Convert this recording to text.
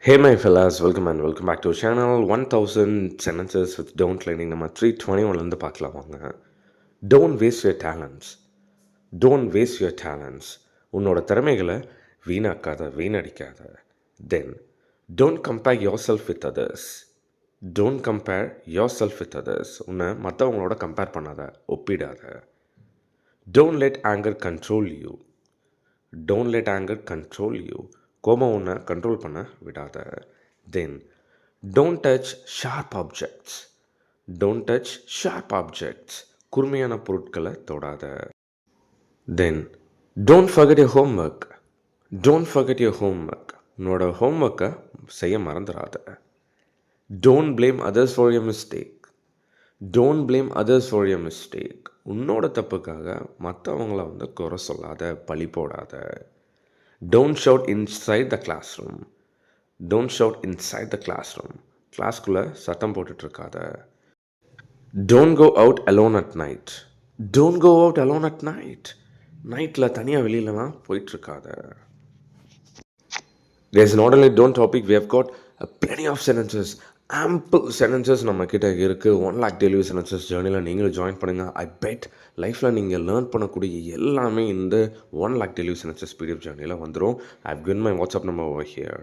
Hey my fellas, welcome and welcome back to our channel 1000 sentences with don't learning நம்ம 321லேருந்து பார்க்கலாம் வாங்க. Don't waste your talents. Don't waste your talents. உன்னோட திறமைகளை வீணடிக்காத. Then, don't compare yourself with others. Don't compare yourself with others. உன்னை மற்றவங்களோட compare பண்ணாத, ஒப்பிடாத. Don't let anger control you. Don't let anger control you. கோபம் உன்னை கண்ட்ரோல் பண்ண விடாத. Then, don't touch sharp objects. Don't touch sharp objects. கூர்மையான பொருட்களை தொடாத. Then, don't forget your homework. Don't forget your homework. உன்னோட ஹோம்ஒர்க்கை செய்ய மறந்துடாத. Don't blame others for your mistake. Don't blame others for your mistake. உன்னோட தப்புக்காக மற்றவங்கள குறை சொல்லாத, பழி போடாத. Don't shout inside the classroom. Don't shout inside the classroom. கிளாஸ்குள்ளே சத்தம் போட்டுட்ருக்காத. Don't go out alone at night. Don't go out alone at night. நைட்டில் தனியாக வெளியிலலாம் போயிட்டுருக்காத. There's not only don't topic, we have got plenty of sentences. Ample sentences நம்மக்கிட்ட இருக்குது. 1 lakh daily sentences ஜேர்னியில் நீங்களும் join பண்ணுங்கள். ஐ bed லைஃப்பில் நீங்கள் லேர்ன் பண்ணக்கூடிய எல்லாமே இந்த 1 lakh daily sentences PDF ஜேர்னியில் வந்துடும். ஐ have given my WhatsApp number over here.